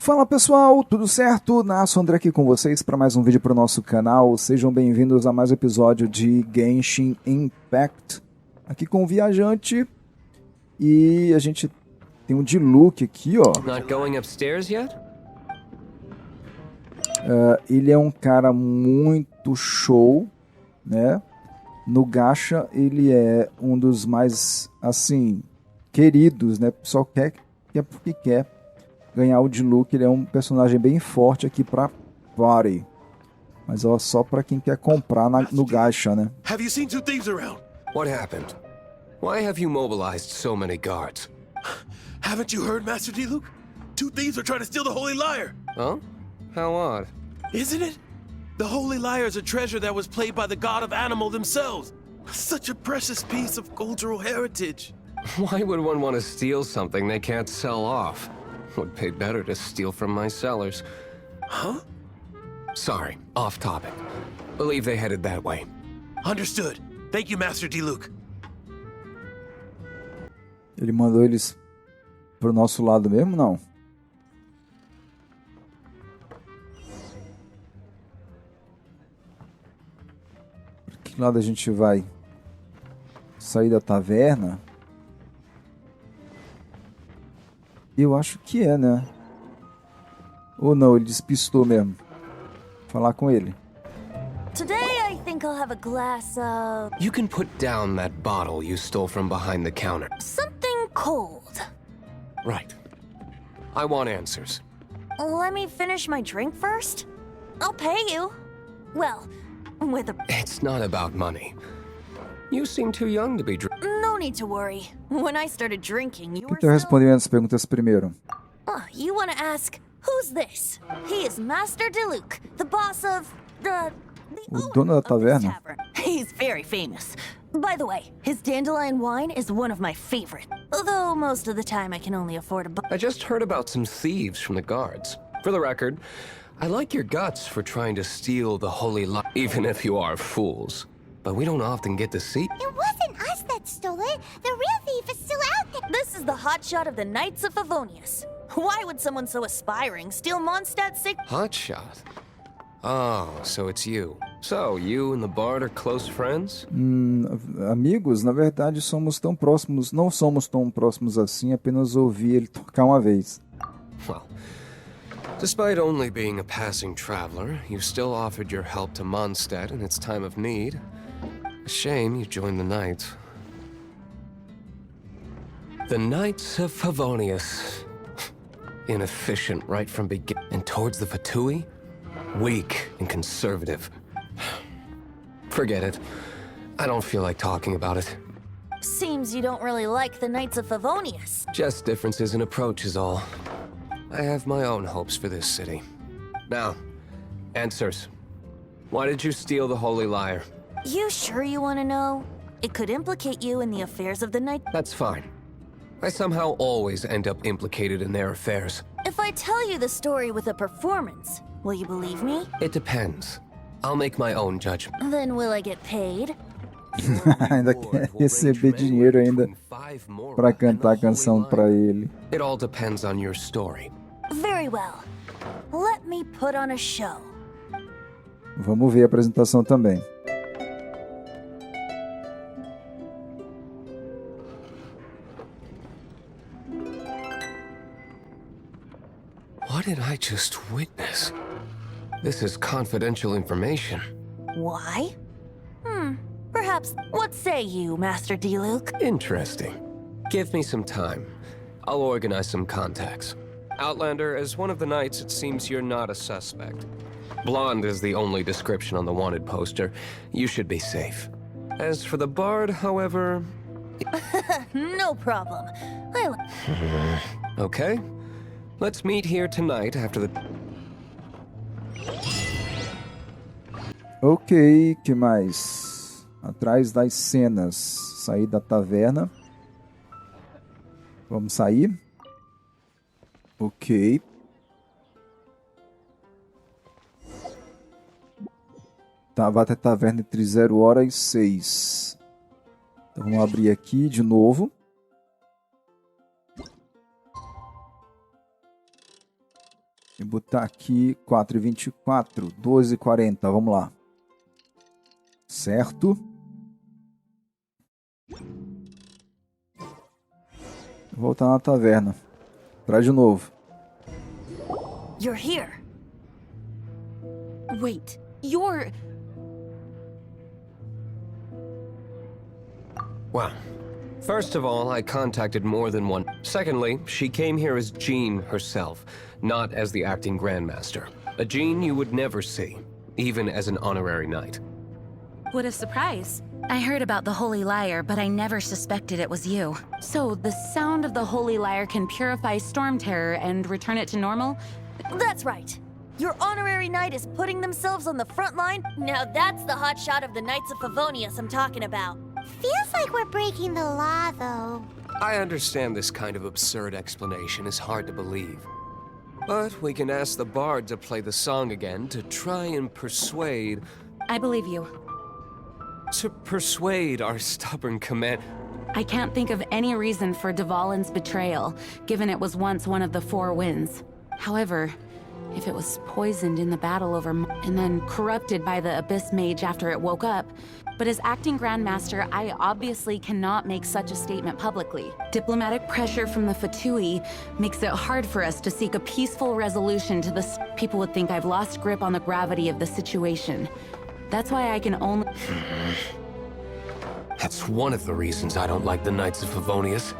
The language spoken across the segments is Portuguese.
Fala pessoal, tudo certo? Nasso André aqui com vocês para mais um vídeo para o nosso canal. Sejam bem-vindos a mais um episódio de Genshin Impact. Aqui com o Viajante. E a gente tem um Diluc aqui, ó. Not going upstairs yet? Ele é um cara muito show, né? No gacha ele é um dos mais, assim, queridos, né? O pessoal quer porque quer ganhar o Diluc. Ele é um personagem bem forte aqui pra party. Mas ó, só pra quem quer comprar no gacha, né? Have you seen two thieves around? What happened? Why have you mobilized so many guards? Haven't you heard, Master Diluc? Two thieves are trying to steal the Holy Lyre. Huh? How odd. Isn't it? The Holy Lyre is a treasure that was played by the god of animal themselves. Such a precious piece of cultural heritage. Why would one want to steal something they can't sell off? Would pay better to steal from my sellers. Huh? Sorry, off topic. Believe they headed that way. Understood. Thank you, Master Diluc. Ele mandou eles pro nosso lado mesmo, não? Pra que lado a gente vai? Sair da taverna? Eu acho que é, né? Ou não, ele despistou mesmo. Falar com ele. Today I think I'll have a glass of You can put down that bottle you stole from behind the counter. something cold. Right. I want answers. Let me finish my drink first. I'll pay you. Well, with a... It's not about money. You seem too young to be No need to worry. When I started drinking, you were Então respondendo as perguntas primeiro. You want to ask, who's this? He is Master Diluc, the boss of the O dono da of this taverna? tavern. He's very famous. By the way, his dandelion wine is one of my favorite. Although most of the time I can only afford a I just heard about some thieves from the guards. For the record, I like your guts for trying to steal the holy light, even if you are fools. But we don't often get to see. It wasn't us that stole it. The real thief is still out there. This is the hotshot of the Knights of Favonius. Why would someone so aspiring steal Mondstadt's Hotshot? Oh, so it's you. So, you and the bard are close friends? Amigos, na verdade somos tão próximos, não somos tão próximos assim, apenas ouvi ele tocar uma vez. Well, despite only being a passing traveler, you still offered your help to Mondstadt in its time of need. A shame you joined the Knights. The Knights of Favonius. Inefficient right from beginning. And towards the Fatuus? Weak and conservative. Forget it. I don't feel like talking about it. Seems you don't really like the Knights of Favonius. Just differences in approach is all. I have my own hopes for this city. Now, answers. Why did you steal the Holy Lyre? You sure you want to know? It could implicate you in the affairs of the Knight. That's fine. I somehow always end up implicated in their affairs. If I tell you the story with a performance, will you believe me? It depends. I'll make my own judgment. Then will I get paid? Ainda quer receber dinheiro ainda pra cantar a canção pra ele. It all depends on your story. Very well. Let me put on a show. Vamos ver a apresentação também. What did I just witness? This is confidential information. Why? Perhaps. What say you, Master Diluc? Interesting. Give me some time. I'll organize some contacts. Outlander, as one of the knights, it seems you're not a suspect. Blonde is the only description on the wanted poster. You should be safe. As for the bard, however... No problem. Okay. Let's meet here tonight after the... Ok, que mais? Atrás das cenas. Sair da taverna. Vamos sair. Ok. Vai até taverna entre 0 horas e 6. Então vamos abrir aqui de novo. Vou botar aqui 4h24, 12h40, vamos lá. Certo? Vou voltar na taverna. Traz de novo. You're here. Wait, you're... Well, first of all, I contacted more than one. Secondly, she came here as Jean herself, not as the acting Grandmaster. A Jean you would never see, even as an honorary knight. What a surprise. I heard about the Holy Lyre, but I never suspected it was you. So, the sound of the Holy Lyre can purify Storm Terror and return it to normal? That's right. Your honorary knight is putting themselves on the front line. Now that's the hot shot of the Knights of Favonius I'm talking about. Feels like we're breaking the law, though. I understand this kind of absurd explanation is hard to believe. But we can ask the bard to play the song again to try and persuade... I believe you. To persuade our stubborn command... I can't think of any reason for Dvalin's betrayal, given it was once one of the Four Winds. However, if it was poisoned in the battle over and then corrupted by the Abyss Mage after it woke up, but as acting Grandmaster, I obviously cannot make such a statement publicly. Diplomatic pressure from the Fatuus makes it hard for us to seek a peaceful resolution to this. People would think I've lost grip on the gravity of the situation. That's why I can only... That's one of the reasons I don't like the Knights of Favonius.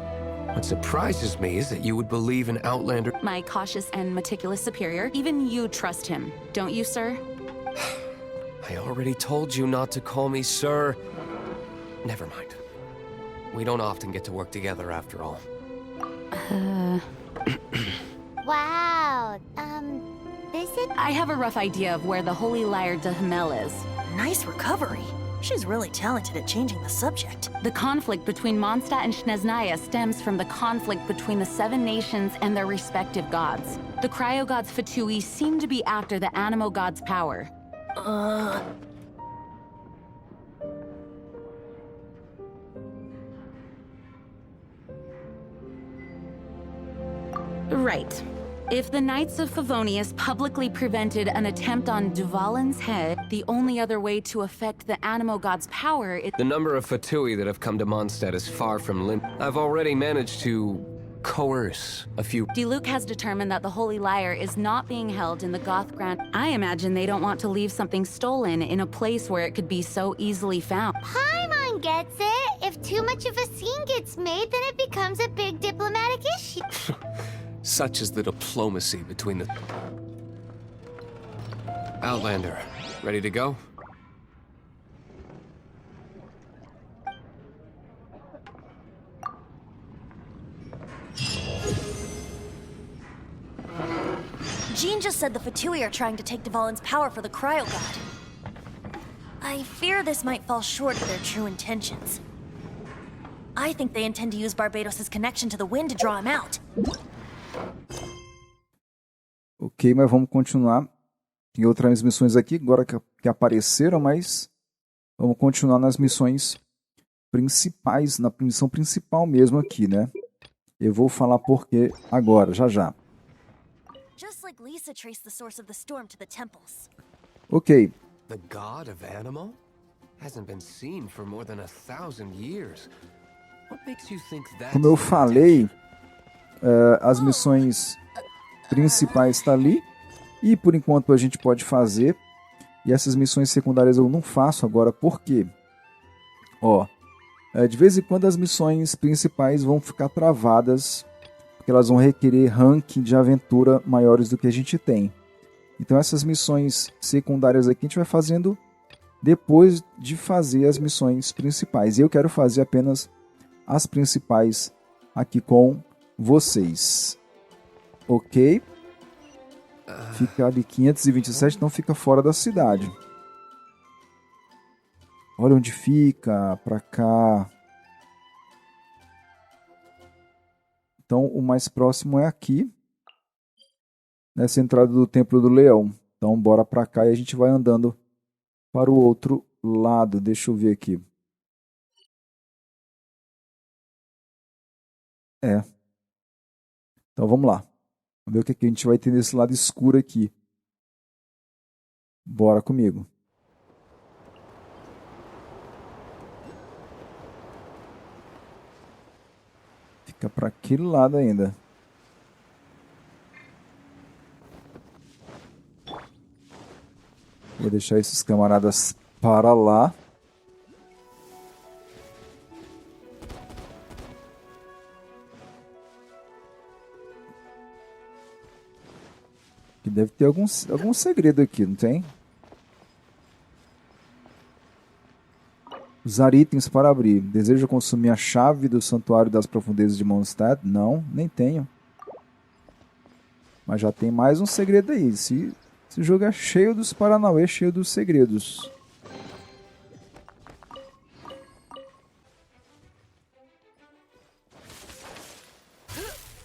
What surprises me is that you would believe an Outlander... My cautious and meticulous superior, even you trust him, don't you, sir? I already told you not to call me sir. Never mind. We don't often get to work together after all. Wow, is it? I have a rough idea of where the Holy Lyre de Himmel is. Nice recovery. She's really talented at changing the subject. The conflict between Mondstadt and Snezhnaya stems from the conflict between the Seven Nations and their respective gods. The cryo-gods Fatuus seem to be after the animo god's power. Right. If the Knights of Favonius publicly prevented an attempt on Dvalin's head, the only other way to affect the animo god's power is... The number of Fatuus that have come to Mondstadt is far from limit. I've already managed to coerce a few... Diluc has determined that the Holy Lyre is not being held in the Goth Grand. I imagine they don't want to leave something stolen in a place where it could be so easily found. Paimon gets it. If too much of a scene gets made, then it becomes a big diplomatic issue. Such is the diplomacy between the... Outlander, ready to go? Jean just said the Fatuus are trying to take Dvalin's power for the cryo god. I fear this might fall short of their true intentions. I think they intend to use Barbados' connection to the wind to draw him out. Ok, mas vamos continuar. Tem outras missões aqui agora que apareceram, mas vamos continuar nas missões principais, na missão principal mesmo aqui, né? Eu vou falar por quê agora, já já. Just like Lisa traced the source of the storm to the temples. Ok, The god of Animo? Hasn't been seen for more than 1,000 years. What makes you think that's... como eu falei, as missões principais estão ali e por enquanto a gente pode fazer, e essas missões secundárias eu não faço agora, por quê? Ó, de vez em quando as missões principais vão ficar travadas, porque elas vão requerer ranking de aventura maiores do que a gente tem. Então essas missões secundárias aqui a gente vai fazendo depois de fazer as missões principais. E eu quero fazer apenas as principais aqui com vocês. Ok? Fica ali 527, então fica fora da cidade. Olha onde fica, pra cá. Então o mais próximo é aqui, nessa entrada do Templo do Leão. Então bora pra cá e a gente vai andando para o outro lado. Deixa eu ver aqui. Então vamos lá. Vamos ver o que a gente vai ter nesse lado escuro aqui. Bora comigo. Fica para aquele lado ainda. Vou deixar esses camaradas para lá. Que deve ter algum segredo aqui, não tem? Usar itens para abrir. Deseja consumir a chave do santuário das profundezas de Mondstadt? Não, nem tenho. Mas já tem mais um segredo aí. Esse jogo é cheio dos paranauê, cheio dos segredos.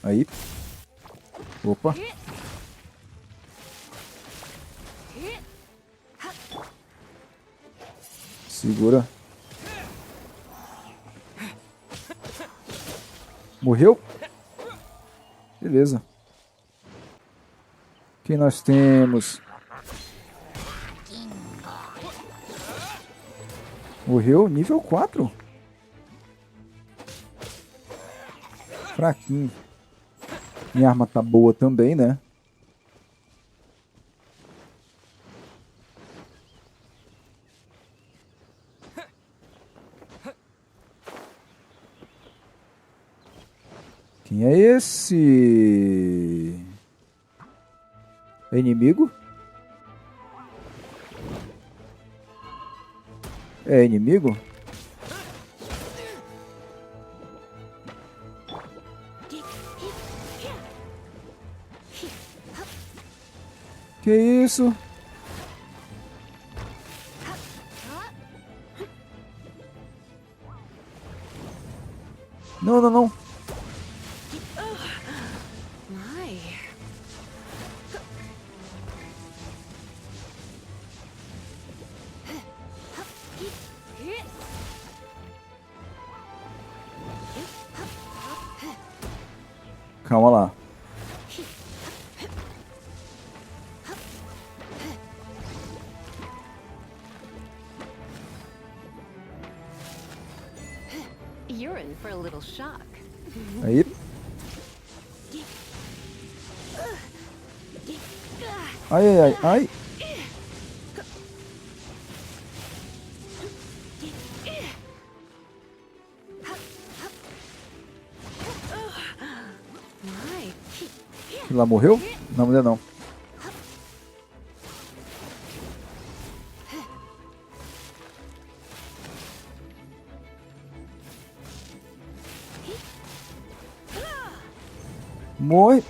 Aí. Opa. Segura. Morreu? Beleza. Quem nós temos? Morreu? Nível 4? Fraquinho. Minha arma tá boa também, né? Quem é esse? É inimigo? É inimigo? Que isso? Não, não, não. Calma lá. You're in for a little shock. Aí. Ai, ai, ai, ai. Lá morreu? Não, mulher não. Morre.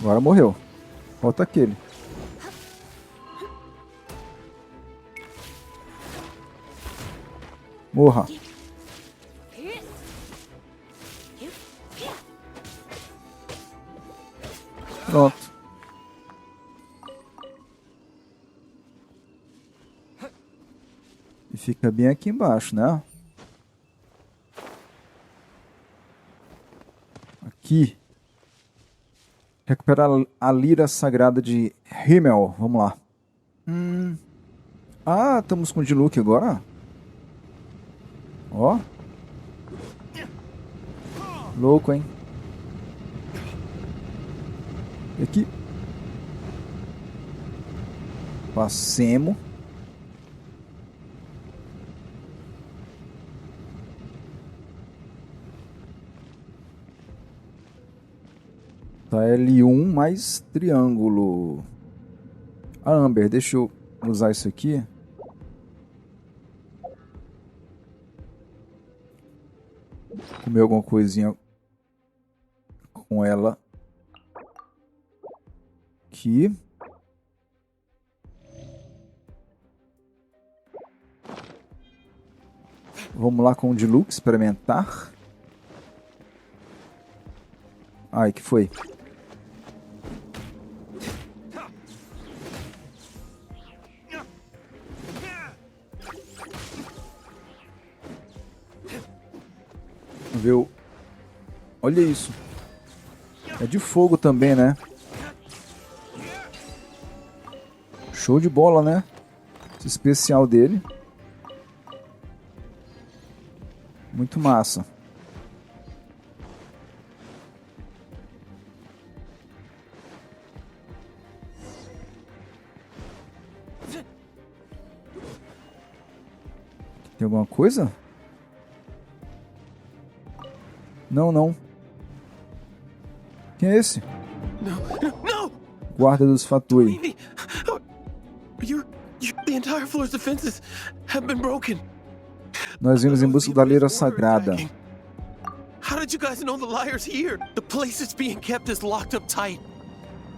Agora morreu. Falta aquele. Morra. Pronto. E fica bem aqui embaixo, né? Aqui. Recuperar a lira sagrada de Himmel. Vamos lá. Ah, estamos com o Diluc agora? Ó. Louco, hein? E aqui. Passemos. Tá L1 mais triângulo. Ah, Amber, deixa eu usar isso aqui. Comer alguma coisinha com ela. Aqui. Vamos lá com o Diluc experimentar. Ai, que foi? ver o... Olha isso. É de fogo também, né? Show de bola, né? Esse especial dele. Muito massa. Tem alguma coisa? Não, não. Quem é esse? No! Guarda dos Fatuus. The entire floor's defenses have been broken. Nós vimos em busca da leira sagrada. How did you guys know the liar's here? The place it's being kept is locked up tight.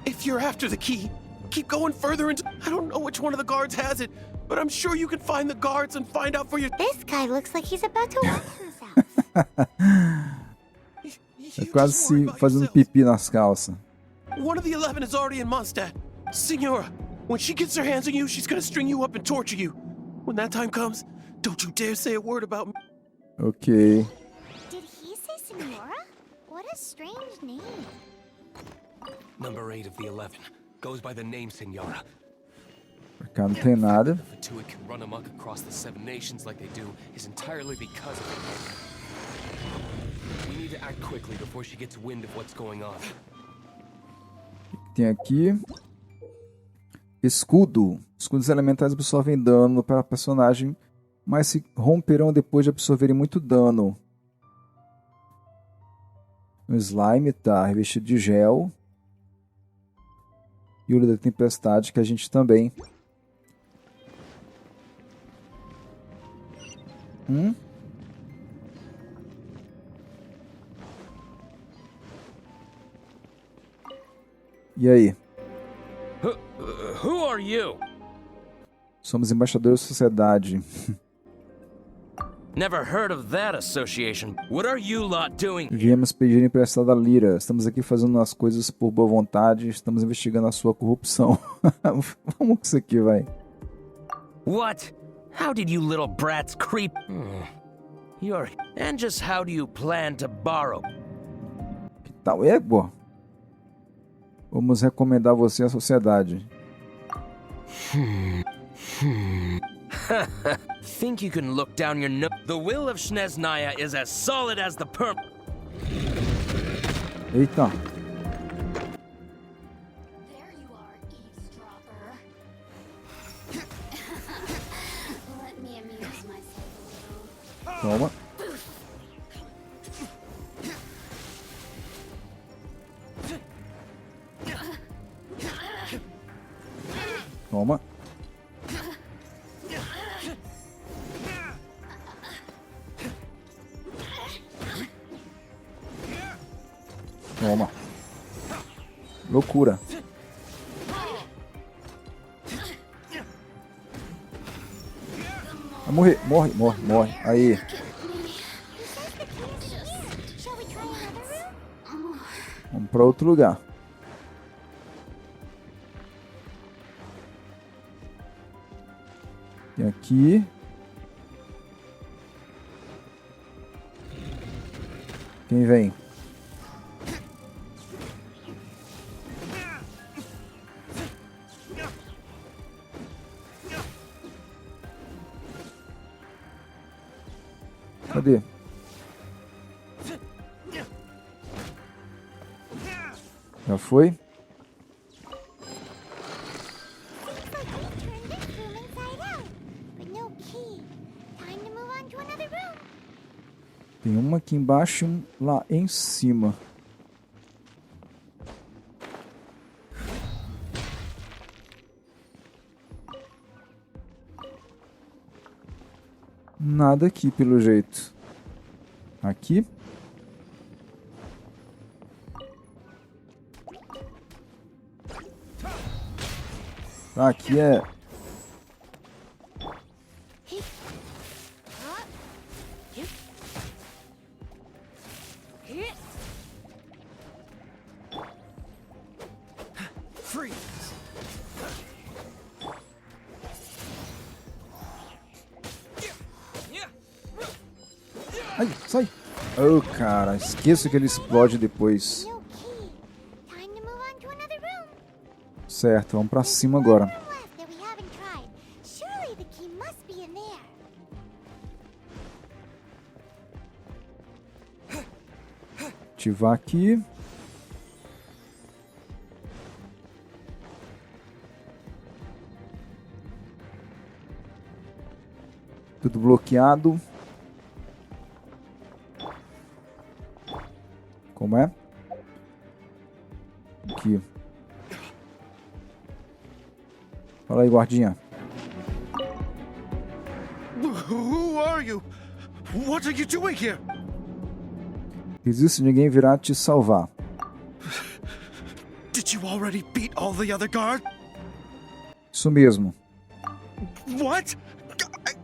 If you're after the key, keep going further into... I don't know which one of the guards has it, but I'm sure you can find the guards and find out for your... This guy looks like he's about to wet himself. É quase se fazendo pipi nas calças. One of the 11 is already in Mondstadt. Senora, when she gets her hands on you, she's gonna string you up and torture you. When that time comes, don't you dare say a word about me. Ok. Did he say Senora? What a strange name. Number 8 of the 11 goes by the name Senora. Pra cá não tem nada. The Fatuus can run amok across the 7 nations like they do is entirely because of it. We need to act quickly before she gets wind of what's going on. Tem aqui. Escudo. Escudos elementais absorvem dano para personagem, mas se romperão depois de absorverem muito dano. O slime tá revestido de gel. E o olho da tempestade que a gente também. E aí? Who are you? Somos embaixadores da sociedade. Never heard of that association. What are you lot doing? Viemos pedir emprestada a lira. Estamos aqui fazendo as coisas por boa vontade. Estamos investigando a sua corrupção. Vamos com isso aqui, vai. What? How did you little brats creep? You're... And just how do you plan to borrow? Que tal égua? Vamos recomendar você à sociedade. Think you can look down your nose? The will of Snezhnaya is as solid as the perm... Eita. There you are, eavesdropper. Let me amuse myself a little. Toma. Toma. Toma. Loucura. Vai morrer. Morre, morre, morre. Aí. Shall we try another room? Vamos pra outro lugar. E aqui. Quem vem? Cadê? Já foi? Tem uma aqui embaixo e um lá em cima. Nada aqui pelo jeito. Aqui. Ah, aqui é... Ai, sai! Oh, cara, esqueça que ele explode depois. No key. Time to move on to another room. Certo, vamos pra cima agora. One room left that we haven't tried. Surely the key must be in there. Ativar aqui. Tudo bloqueado. Como é? Aqui. Fala aí, guardinha. Who are you? What are you doing here? Existe, ninguém virá te salvar. Did you already beat all the other guards? Isso mesmo. What?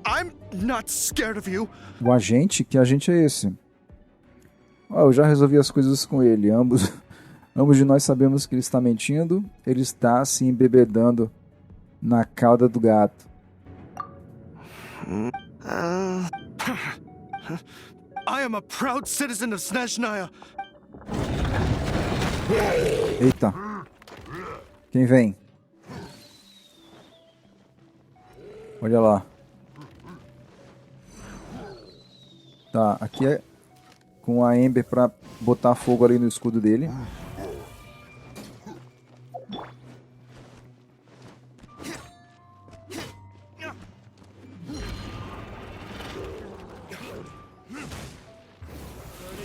I'm not scared of you. O agente? Que agente é esse? Eu já resolvi as coisas com ele. Ambos de nós sabemos que ele está mentindo. Ele está se embebedando na cauda do gato. I am a proud citizen of Snezhnaya. Eita. Quem vem? Olha lá. Tá, aqui é com a Ember pra botar fogo ali no escudo dele.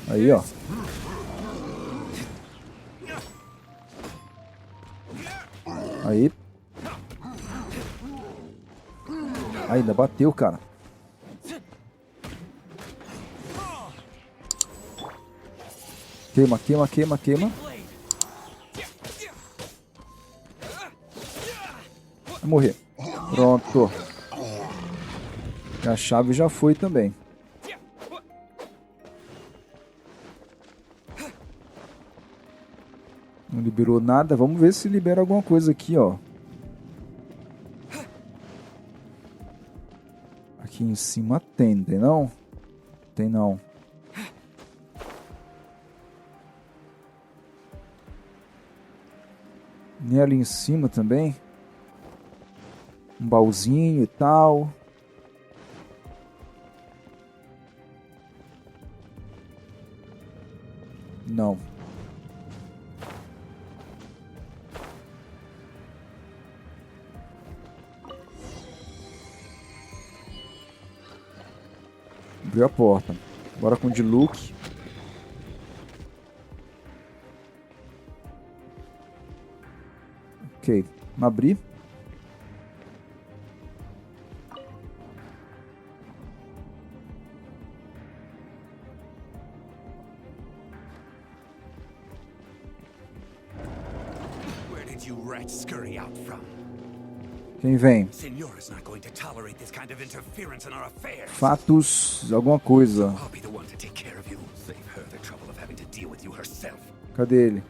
Aí, ó. Aí. Aí, ainda bateu, cara. Queima, queima, queima, queima. Vai morrer. Pronto. E a chave já foi também. Não liberou nada. Vamos ver se libera alguma coisa aqui, ó. Aqui em cima tem não? Tem não. Nem ali em cima também. Um baúzinho e tal. Não. Abriu a porta. Bora com o de Luke. Ok. Vamos abrir. Where did you rats scurry out from? Quem vem? Senor is not going to tolerate this kind of interference in our affairs. Fatuus, alguma coisa. I'll be the one to take care of you. Save her the trouble of having to deal with you herself. Cadê ele?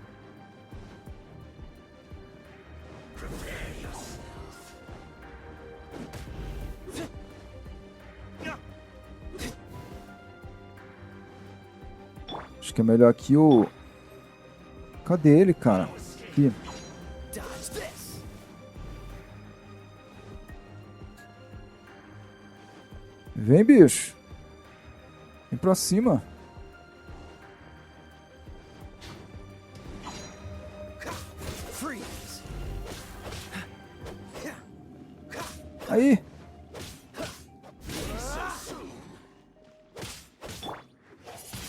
Prepare yourself. Acho que é melhor aqui o... Cadê ele, cara? Aqui. Dodge this. Vem, bicho. Vem pra cima. Freeze. Aí.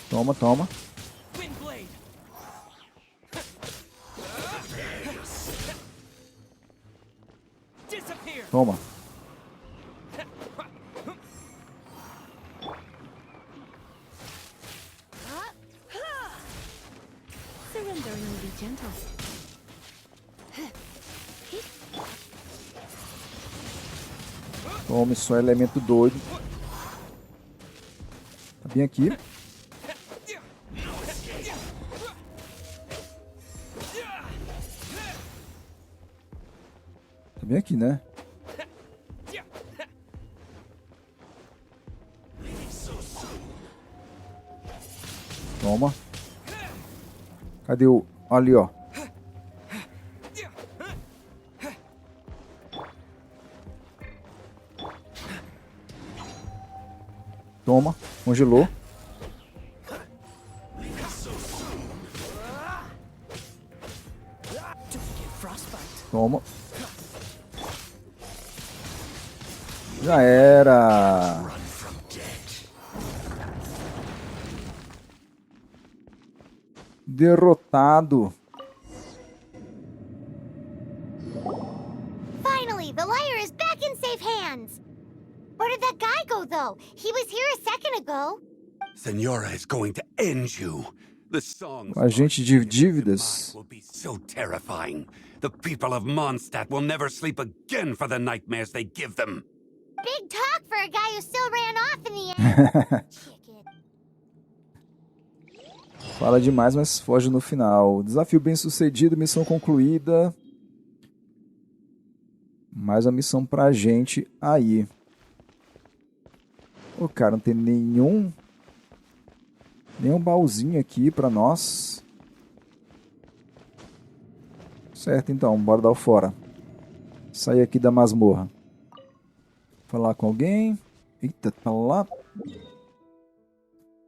Toma, toma. Windblade. Disappear. Toma. Surrendering will be gentle. Toma, só elemento doido. Tá bem aqui. Tá bem aqui, né? Cadê o... Ali, ó. Toma, congelou. Toma. Já era. Derrotado. Finally, the liar is back in safe hands. Where did that guy go, though? He was here a second ago. Senora is going to end you. The songs Agente de dívidas. will be so terrifying. The people of Mondstadt will never sleep again for the nightmares they give them. Big talk for a guy who still ran off in the end. Chicken. Fala demais, mas foge no final. Desafio bem sucedido, missão concluída. Mais uma missão pra gente aí. Ô, cara, não tem nenhum baúzinho aqui pra nós. Certo, então, bora dar o fora. Sair aqui da masmorra. Falar com alguém. Eita, tá lá.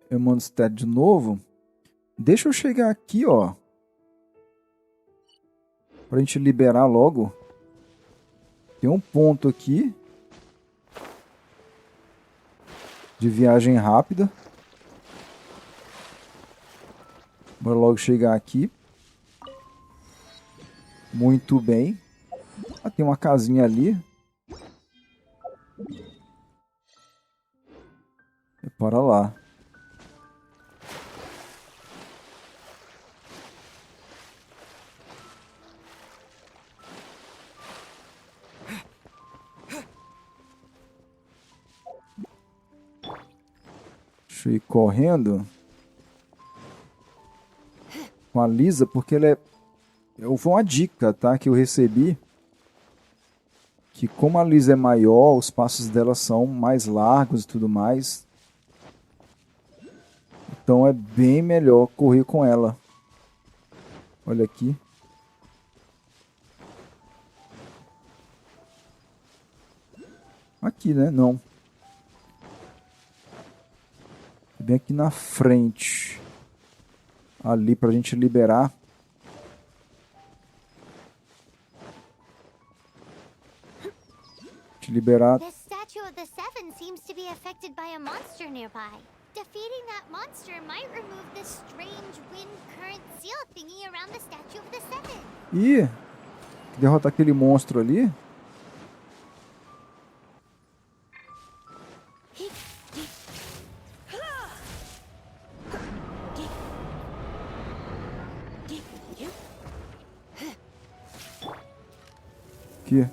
Eu mando stat de novo. Deixa eu chegar aqui, ó. Pra gente liberar logo. Tem um ponto aqui. De viagem rápida. Bora logo chegar aqui. Muito bem. Ah, tem uma casinha ali. Bora lá. Deixa eu ir correndo com a Lisa, porque ela é... Foi uma dica, tá, que eu recebi. Que como a Lisa é maior, os passos dela são mais largos e tudo mais. Então é bem melhor correr com ela. Olha aqui. Aqui, né? Não. Bem aqui na frente. Ali pra gente liberar. Liberar. The statue of the Seven seems to be affected by a monster nearby. Defeating that monster might remove this strange wind current seal thingy around the statue of the Seven. Ih, derrotar aquele monstro ali. Aqui.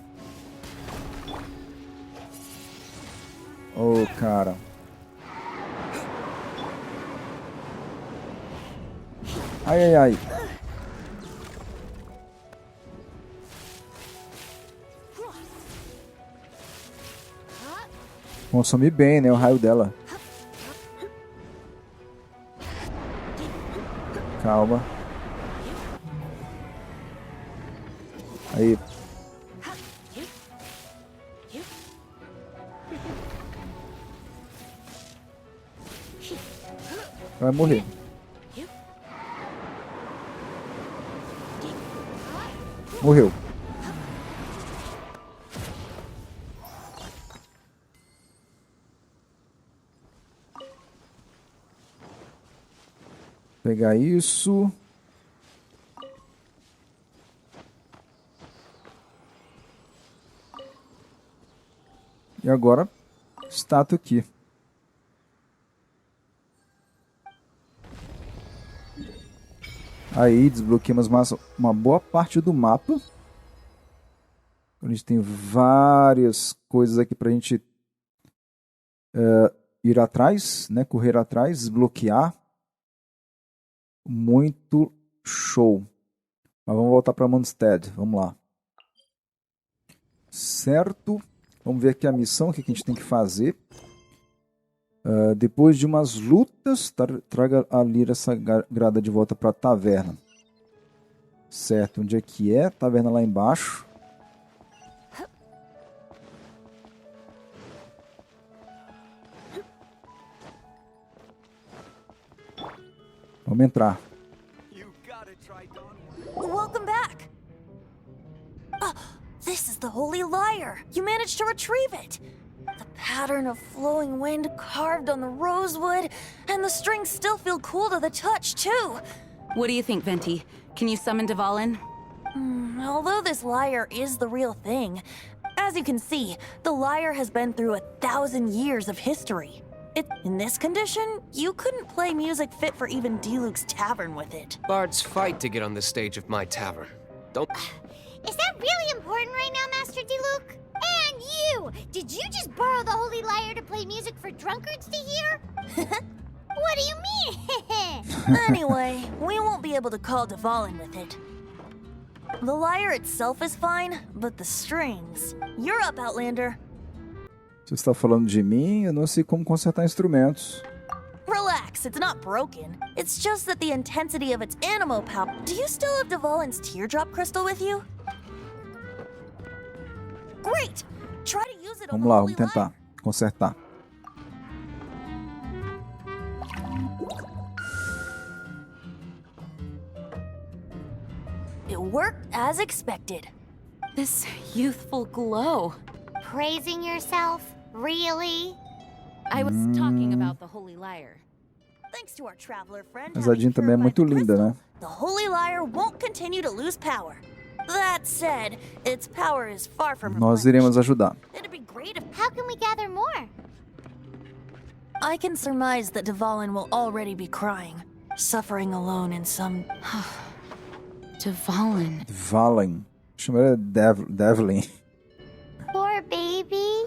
Oh, cara. Ai, ai, ai. Consome bem, né, o raio dela. Calma. Aí. Vai morrer. Morreu. Pegar isso. E agora, estátua aqui. Aí desbloqueamos uma boa parte do mapa. A gente tem várias coisas aqui pra gente ir atrás, né? Correr atrás, desbloquear. Muito show. Mas vamos voltar para Mondstadt. Vamos lá. Certo. Vamos ver aqui a missão, o que a gente tem que fazer. Depois de umas lutas, traga a Lira Sagrada de volta para a taverna. Certo, onde é que é? Taverna lá embaixo. Vamos entrar. Welcome back. This is the Holy Lyre. You managed to retrieve it. The pattern of flowing wind carved on the rosewood, and the strings still feel cool to the touch, too. What do you think, Venti? Can you summon Dvalin? Although this lyre is the real thing, as you can see, the lyre has been through 1,000 years of history. In this condition, you couldn't play music fit for even Diluc's tavern with it. Bards fight to get on the stage of my tavern. Don't... Is that really important right now, Master Diluc? And you! Did you just borrow the Holy Lyre to play music for drunkards to hear? What do you mean? Anyway, we won't be able to call Dvalin with it. The lyre itself is fine, but the strings... You're up, Outlander. Você está falando de mim? Eu não sei como consertar instrumentos. Relax, it's not broken. It's just that the intensity of its animo power... Do you still have Dvalin's teardrop crystal with you? Great! Try to use it on Vamos the lá, Holy vamos tentar consertar. It worked as expected. This youthful glow. Praising yourself? Really? I was talking about the Holy Lyre. Thanks to our traveler friend, A Zadinha também é muito linda, né? the Holy Lyre won't continue to lose power. That said, its power is far from Nós iremos ajudar. It'd be great if How can we gather more? I can surmise that Dvalin will already be crying, suffering alone in some... Dvalin. Valen. Chama ela Devlin. Poor baby.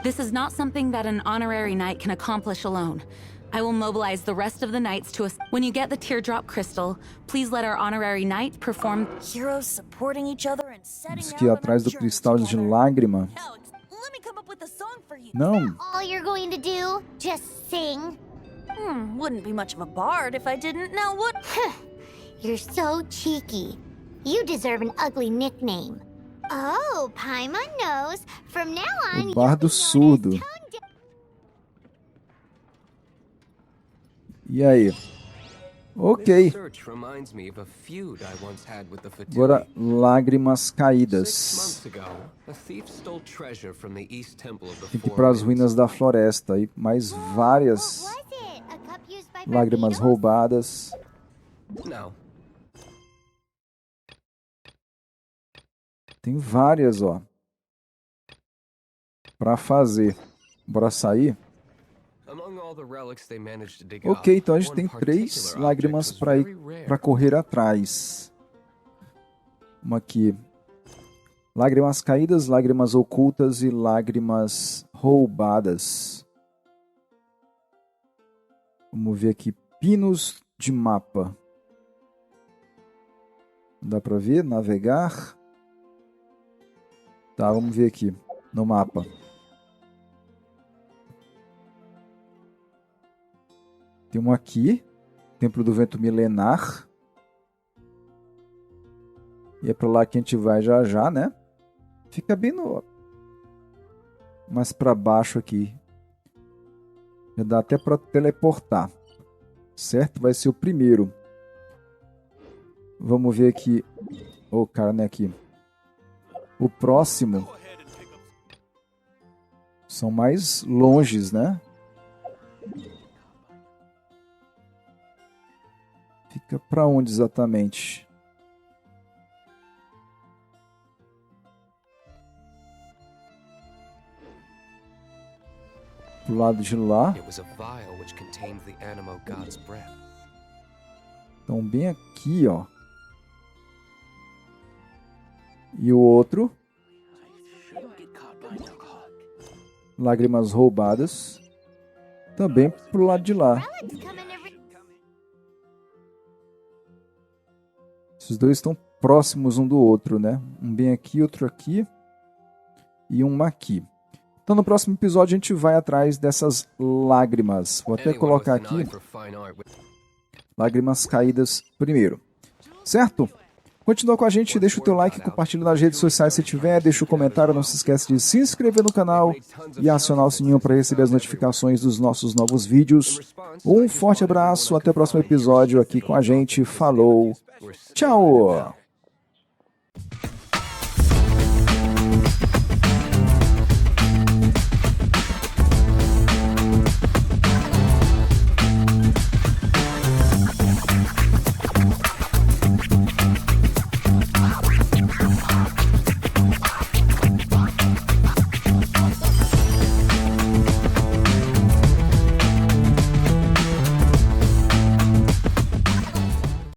This is not something that an honorary knight can accomplish alone. I will mobilize the rest of the knights to us. When you get the teardrop crystal, please let our honorary knight perform. Heroes supporting each other and setting Diz out que on atrás do their cristal journeys de together. lágrima. Alex, let me come up with a song for you. Não, All you're going to do? Just sing? Wouldn't be much of a bard if I didn't. Now what? You're so cheeky. You deserve an ugly nickname. Oh, Paimon knows. From now on, o bardo surdo. E aí? Ok. This search reminds me of a feud I once had with the Fatuus. Agora, lágrimas 6 caídas. months ago, a thief stole treasure from the East Temple of the Tem que ir Four para as Winds. ruínas da floresta. E mais várias What was it? A cup used by lágrimas Barbados? roubadas. No. Tem várias, ó. Pra fazer. Bora sair? Among all the relics they managed to dig Ok, up, então a gente one tem 3 particular lágrimas object para was ir very rare. para correr atrás. Uma aqui. Lágrimas caídas, lágrimas ocultas e lágrimas roubadas. Vamos ver aqui. Pinos de mapa. Dá para ver? Navegar. Tá, vamos ver aqui no mapa. Tem um aqui, Templo do Vento Milenar. E é pra lá que a gente vai já já, né? Fica bem no... mais pra baixo aqui. Já dá até pra teleportar. Certo? Vai ser o primeiro. Vamos ver aqui. Ô, cara, não é aqui. O próximo. São mais longes, né? Fica pra onde exatamente? Do lado de lá. It was a vial which contained the animo god's breath. Então bem aqui, ó. E o outro. Lágrimas roubadas. Também pro lado de lá. Relics come in every... Esses dois estão próximos um do outro, né? Um bem aqui, outro aqui. E um aqui. Então no próximo episódio a gente vai atrás dessas lágrimas. Vou até Anyone colocar with an aqui. eye for fine art would- Lágrimas caídas primeiro. Certo? Continua com a gente, deixa o teu like, compartilha nas redes sociais se tiver, deixa o comentário, não se esquece de se inscrever no canal e acionar o sininho para receber as notificações dos nossos novos vídeos. Um forte abraço, até o próximo episódio aqui com a gente, falou, tchau!